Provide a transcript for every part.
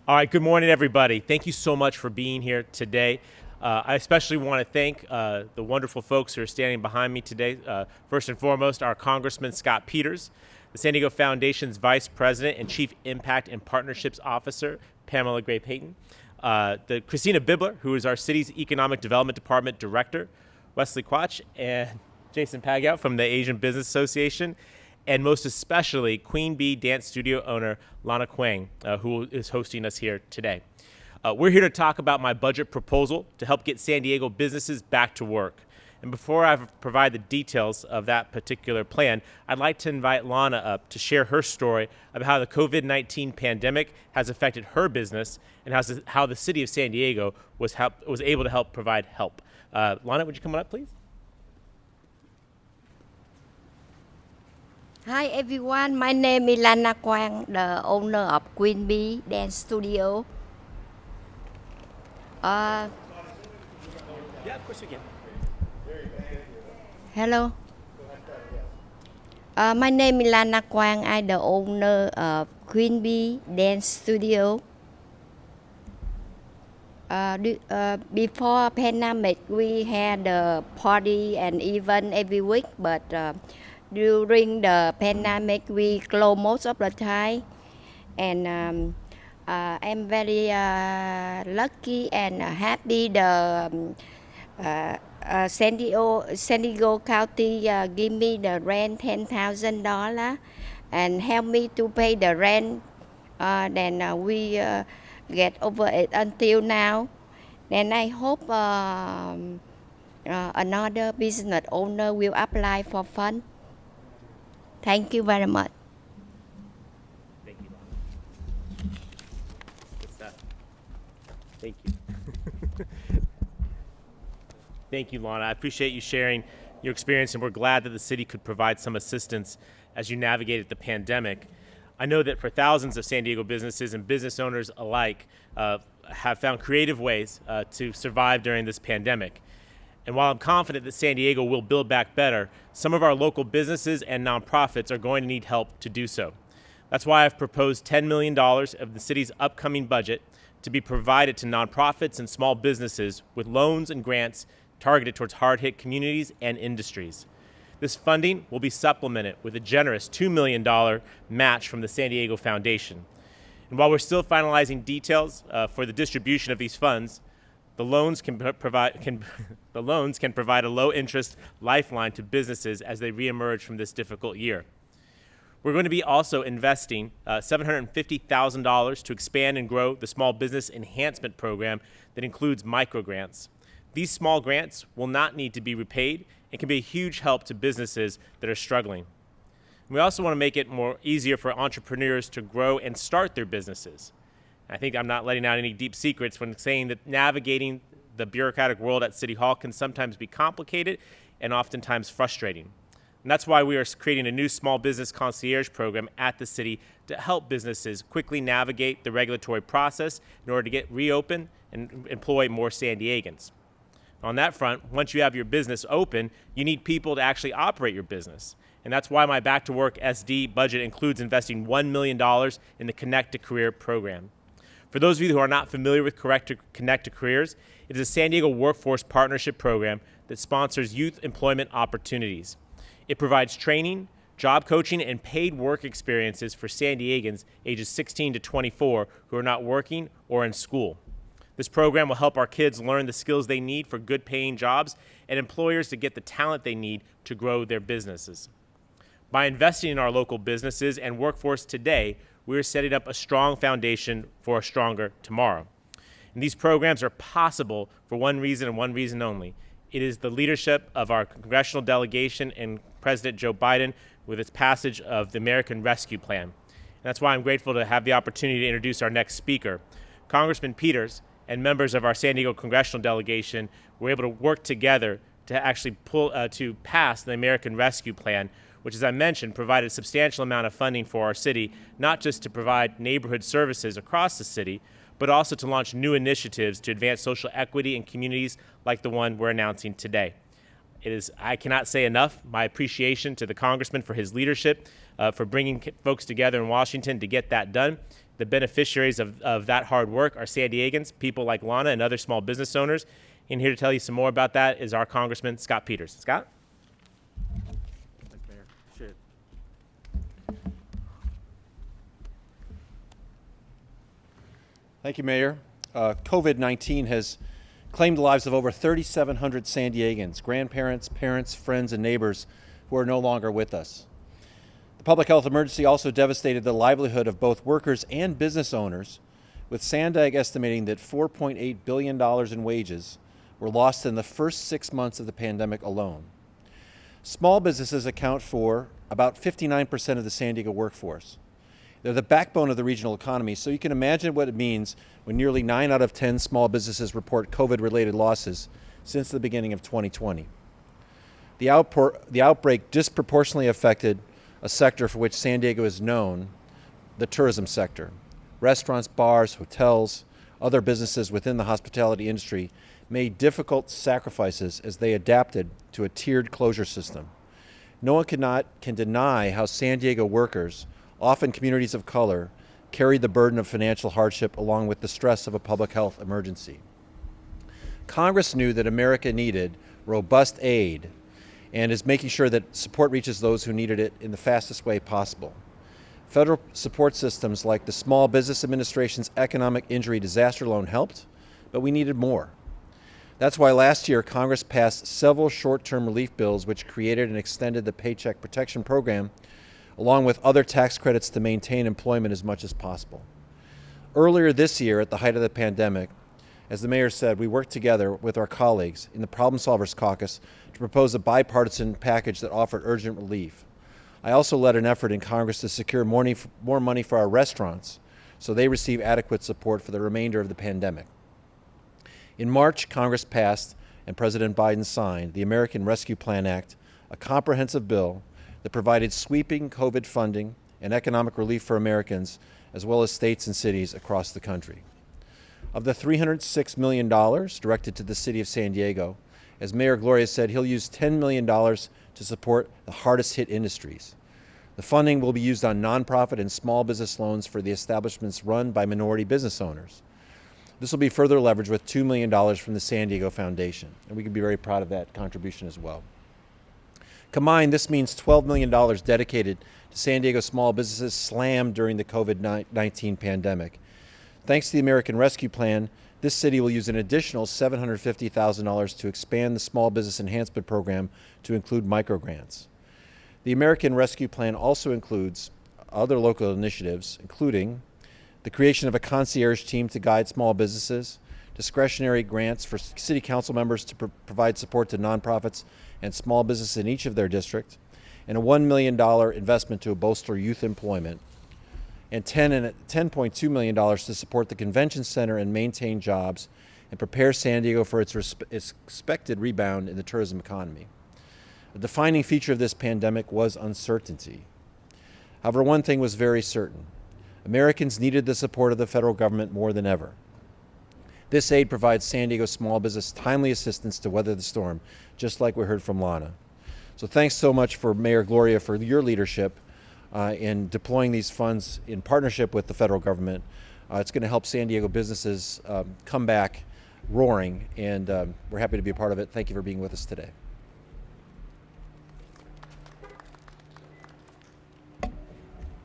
All right, good morning, everybody. Thank you so much for being here today. I especially want to thank the wonderful folks who are standing behind me today. First and foremost, our Congressman Scott Peters, the San Diego Foundation's Vice President and Chief Impact and Partnerships Officer, Pamela Payton, the Christina Bibler, who is our city's Economic Development Department Director, Wesley Quach, and Jason Pagout from the Asian Business Association, and most especially Queen Bee Dance Studio owner Lana Quang, who is hosting us here today. We're here to talk about my budget proposal to help get San Diego businesses back to work. And before I provide the details of that particular plan, I'd like to invite Lana up to share her story about how the COVID-19 pandemic has affected her business and how the city of San Diego was able to help provide help. Lana, would you come on up, please? Hi everyone, my name is Lana Quang, the owner of Queen Bee Dance Studio. Yeah, of course you can. Hello. My name is Lana Quang. I'm the owner of Queen Bee Dance Studio. Before pandemic, we had a party and event every week, but during the pandemic, we close most of the time, and I'm very lucky and happy. The San Diego County give me the rent $10,000 and help me to pay the rent. Then we get over it until now. Then I hope another business owner will apply for fund. Thank you very much. Thank you, Lana. Good stuff. Thank you. Thank you, Lana. I appreciate you sharing your experience, and we're glad that the city could provide some assistance as you navigated the pandemic. I know that for thousands of San Diego businesses and business owners alike have found creative ways to survive during this pandemic. And while I'm confident that San Diego will build back better, some of our local businesses and nonprofits are going to need help to do so. That's why I've proposed $10 million of the city's upcoming budget to be provided to nonprofits and small businesses with loans and grants targeted towards hard-hit communities and industries. This funding will be supplemented with a generous $2 million match from the San Diego Foundation. And while we're still finalizing details for the distribution of these funds, the loans can provide a low-interest lifeline to businesses as they reemerge from this difficult year. We're going to be also investing $750,000 to expand and grow the Small Business Enhancement Program that includes microgrants. These small grants will not need to be repaid and can be a huge help to businesses that are struggling. We also want to make it easier for entrepreneurs to grow and start their businesses. I think I'm not letting out any deep secrets when saying that navigating the bureaucratic world at City Hall can sometimes be complicated and oftentimes frustrating. And that's why we are creating a new small business concierge program at the city to help businesses quickly navigate the regulatory process in order to get reopened and employ more San Diegans. On that front, once you have your business open, you need people to actually operate your business. And that's why my Back to Work SD budget includes investing $1 million in the Connect to Career program. For those of you who are not familiar with Connect to Careers, it is a San Diego workforce partnership program that sponsors youth employment opportunities. It provides training, job coaching, and paid work experiences for San Diegans ages 16 to 24 who are not working or in school. This program will help our kids learn the skills they need for good paying jobs and employers to get the talent they need to grow their businesses. By investing in our local businesses and workforce today, we are setting up a strong foundation for a stronger tomorrow. And these programs are possible for one reason and one reason only. It is the leadership of our congressional delegation and President Joe Biden with its passage of the American Rescue Plan. And that's why I'm grateful to have the opportunity to introduce our next speaker. Congressman Peters and members of our San Diego congressional delegation were able to work together to actually to pass the American Rescue Plan, which, as I mentioned, provided a substantial amount of funding for our city, not just to provide neighborhood services across the city, but also to launch new initiatives to advance social equity in communities like the one we're announcing today. I cannot say enough my appreciation to the Congressman for his leadership for bringing folks together in Washington to get that done. The beneficiaries of that hard work are San Diegans, people like Lana and other small business owners. And here to tell you some more about that is our Congressman Scott Peters. Scott? Thanks, Mayor. Appreciate it. Thank you, Mayor. COVID-19 has claimed the lives of over 3,700 San Diegans, grandparents, parents, friends, and neighbors who are no longer with us. The public health emergency also devastated the livelihood of both workers and business owners, with Sandag estimating that $4.8 billion in wages were lost in the first 6 months of the pandemic alone. Small businesses account for about 59% of the San Diego workforce. They're the backbone of the regional economy, so you can imagine what it means when nearly 9 out of 10 small businesses report COVID-related losses since the beginning of 2020. The outbreak disproportionately affected a sector for which San Diego is known, the tourism sector. Restaurants, bars, hotels, other businesses within the hospitality industry made difficult sacrifices as they adapted to a tiered closure system. No one can deny how San Diego workers, often communities of color, carried the burden of financial hardship along with the stress of a public health emergency. Congress knew that America needed robust aid and is making sure that support reaches those who needed it in the fastest way possible. Federal support systems like the Small Business Administration's Economic Injury Disaster Loan helped, but we needed more. That's why last year Congress passed several short-term relief bills which created and extended the Paycheck Protection Program, along with other tax credits to maintain employment as much as possible. Earlier this year, at the height of the pandemic, as the mayor said, we worked together with our colleagues in the Problem Solvers Caucus to propose a bipartisan package that offered urgent relief. I also led an effort in Congress to secure more money for our restaurants so they receive adequate support for the remainder of the pandemic. In March, Congress passed and President Biden signed the American Rescue Plan Act, a comprehensive bill that provided sweeping COVID funding and economic relief for Americans, as well as states and cities across the country. Of the $306 million directed to the city of San Diego, as Mayor Gloria said, he'll use $10 million to support the hardest hit industries. The funding will be used on nonprofit and small business loans for the establishments run by minority business owners. This will be further leveraged with $2 million from the San Diego Foundation, and we can be very proud of that contribution as well. Combined, this means $12 million dedicated to San Diego small businesses slammed during the COVID-19 pandemic. Thanks to the American Rescue Plan, this city will use an additional $750,000 to expand the Small Business Enhancement Program to include microgrants. The American Rescue Plan also includes other local initiatives, including the creation of a concierge team to guide small businesses, discretionary grants for city council members to provide support to nonprofits and small businesses in each of their districts, and a $1 million investment to bolster youth employment, and $10.2 million to support the convention center and maintain jobs and prepare San Diego for its expected rebound in the tourism economy. A defining feature of this pandemic was uncertainty. However, one thing was very certain. Americans needed the support of the federal government more than ever. This aid provides San Diego small business timely assistance to weather the storm, just like we heard from Lana. So thanks so much for Mayor Gloria for your leadership in deploying these funds in partnership with the federal government. It's going to help San Diego businesses come back roaring, and we're happy to be a part of it. Thank you for being with us today.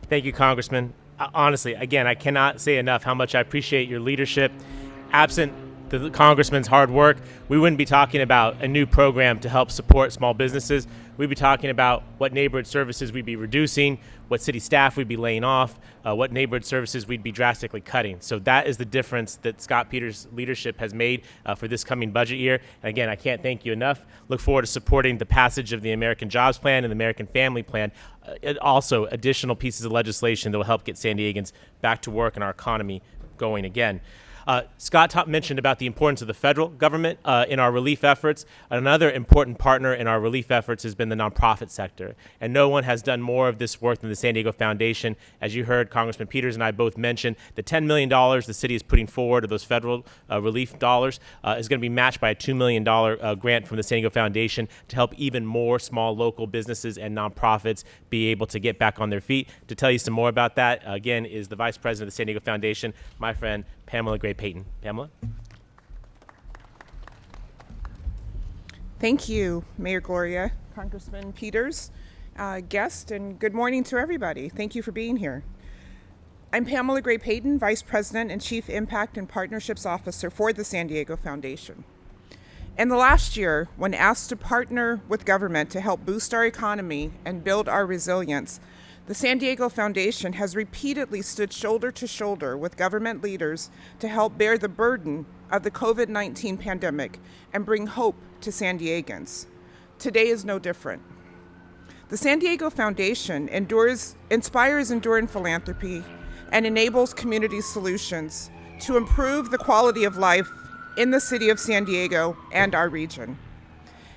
Thank you, Congressman. Honestly, again, I cannot say enough how much I appreciate your leadership. Absent the Congressman's hard work, we wouldn't be talking about a new program to help support small businesses. We'd be talking about what neighborhood services we'd be reducing, what city staff we'd be laying off, what neighborhood services we'd be drastically cutting. So that is the difference that Scott Peters' leadership has made for this coming budget year. And again, I can't thank you enough. Look forward to supporting the passage of the American Jobs Plan and the American Family Plan. And also additional pieces of legislation that will help get San Diegans back to work and our economy going again. Scott mentioned about the importance of the federal government in our relief efforts. Another important partner in our relief efforts has been the nonprofit sector. And no one has done more of this work than the San Diego Foundation. As you heard, Congressman Peters and I both mentioned the $10 million the city is putting forward of those federal relief dollars is going to be matched by a $2 million grant from the San Diego Foundation to help even more small local businesses and nonprofits be able to get back on their feet. To tell you some more about that, again, is the Vice President of the San Diego Foundation, my friend Pamela Payton. Pamela? Thank you, Mayor Gloria, Congressman Peters, guest, and good morning to everybody. Thank you for being here. I'm Pamela Payton, Vice President and Chief Impact and Partnerships Officer for the San Diego Foundation. In the last year, when asked to partner with government to help boost our economy and build our resilience, the San Diego Foundation has repeatedly stood shoulder to shoulder with government leaders to help bear the burden of the COVID-19 pandemic and bring hope to San Diegans. Today is no different. The San Diego Foundation inspires enduring philanthropy and enables community solutions to improve the quality of life in the city of San Diego and our region.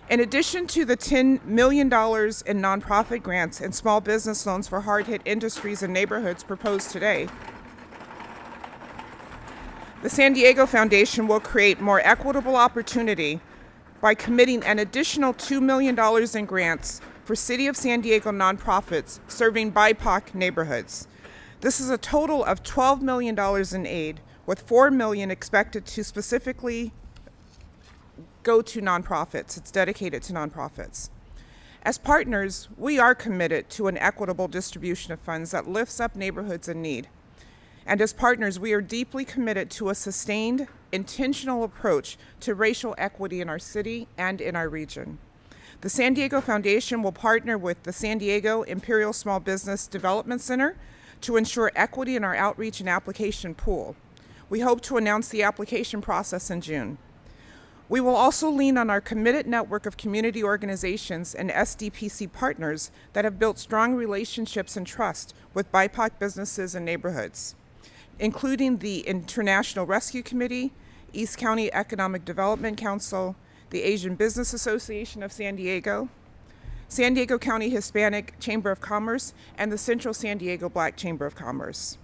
In addition to the $10 million in nonprofit grants and small business loans for hard-hit industries and neighborhoods proposed today, the San Diego Foundation will create more equitable opportunity by committing an additional $2 million in grants for City of San Diego nonprofits serving BIPOC neighborhoods. This is a total of $12 million in aid, with $4 million expected to specifically go to nonprofits. It's dedicated to nonprofits. As partners, we are committed to an equitable distribution of funds that lifts up neighborhoods in need. And as partners, we are deeply committed to a sustained, intentional approach to racial equity in our city and in our region. The San Diego Foundation will partner with the San Diego Imperial Small Business Development Center to ensure equity in our outreach and application pool. We hope to announce the application process in June. We will also lean on our committed network of community organizations and SDPC partners that have built strong relationships and trust with BIPOC businesses and neighborhoods, including the International Rescue Committee, East County Economic Development Council, the Asian Business Association of San Diego County Hispanic Chamber of Commerce, and the Central San Diego Black Chamber of Commerce.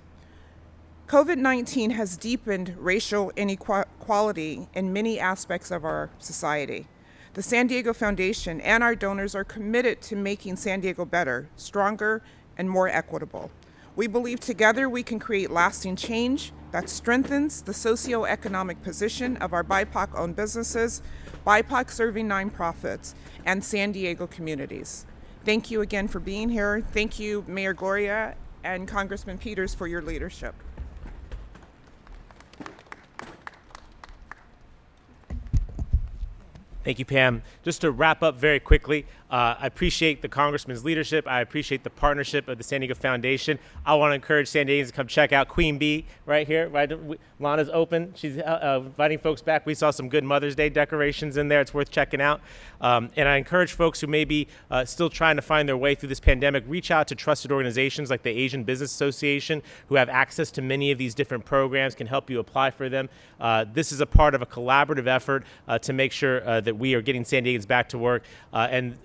COVID-19 has deepened racial inequality in many aspects of our society. The San Diego Foundation and our donors are committed to making San Diego better, stronger, and more equitable. We believe together we can create lasting change that strengthens the socioeconomic position of our BIPOC-owned businesses, BIPOC-serving nonprofits, and San Diego communities. Thank you again for being here. Thank you, Mayor Gloria and Congressman Peters, for your leadership. Thank you, Pam. Just to wrap up very quickly, I appreciate the Congressman's leadership. I appreciate the partnership of the San Diego Foundation. I want to encourage San Diegans to come check out Queen Bee right here. Right, Lana's open. She's inviting folks back. We saw some good Mother's Day decorations in there. It's worth checking out. And I encourage folks who may be still trying to find their way through this pandemic, reach out to trusted organizations like the Asian Business Association, who have access to many of these different programs, can help you apply for them. This is a part of a collaborative effort to make sure that we are getting San Diegans back to work, and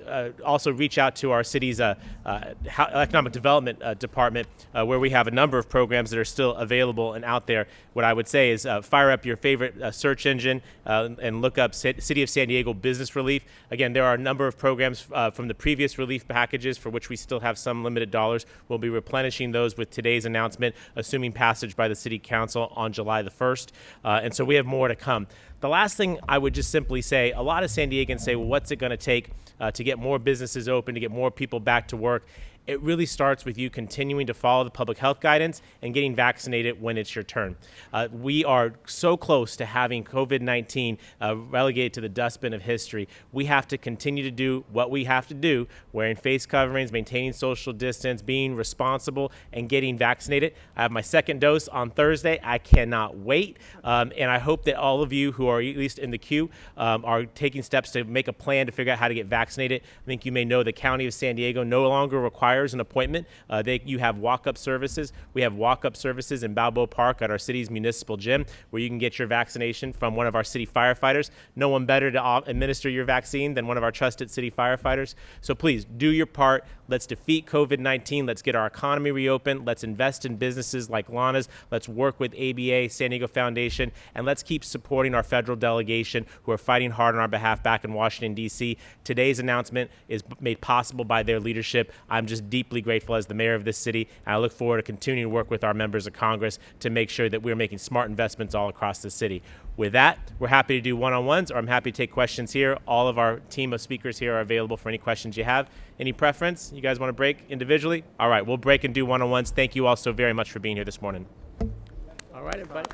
also reach out to our city's economic development department, where we have a number of programs that are still available and out there. What I would say is fire up your favorite search engine and look up City of San Diego Business Relief. Again, there are a number of programs from the previous relief packages for which we still have some limited dollars. We'll be replenishing those with today's announcement, assuming passage by the City Council on July the 1st. And so we have more to come. The last thing I would just simply say, a lot of San Diegans say, well, what's it going to take to get more businesses open, to get more people back to work? It really starts with you continuing to follow the public health guidance and getting vaccinated when it's your turn. We are so close to having COVID-19 relegated to the dustbin of history. We have to continue to do what we have to do, wearing face coverings, maintaining social distance, being responsible, and getting vaccinated. I have my second dose on Thursday. I cannot wait. And I hope that all of you who are at least in the queue are taking steps to make a plan to figure out how to get vaccinated. I think you may know the County of San Diego no longer requires requires an appointment. You have walk-up services. We have walk-up services in Balboa Park at our city's municipal gym where you can get your vaccination from one of our city firefighters. No one better to administer your vaccine than one of our trusted city firefighters. So please do your part. Let's defeat COVID-19. Let's get our economy reopened. Let's invest in businesses like Lana's. Let's work with ABA, San Diego Foundation, and let's keep supporting our federal delegation who are fighting hard on our behalf back in Washington, D.C. Today's announcement is made possible by their leadership. I'm just deeply grateful as the mayor of this city, and I look forward to continuing to work with our members of Congress to make sure that we're making smart investments all across the city. With that, we're happy to do one-on-ones, or I'm happy to take questions here. All of our team of speakers here are available for any questions you have. Any preference? You guys want to break individually? All right, we'll break and do one-on-ones. Thank you all so very much for being here this morning. All right, everybody.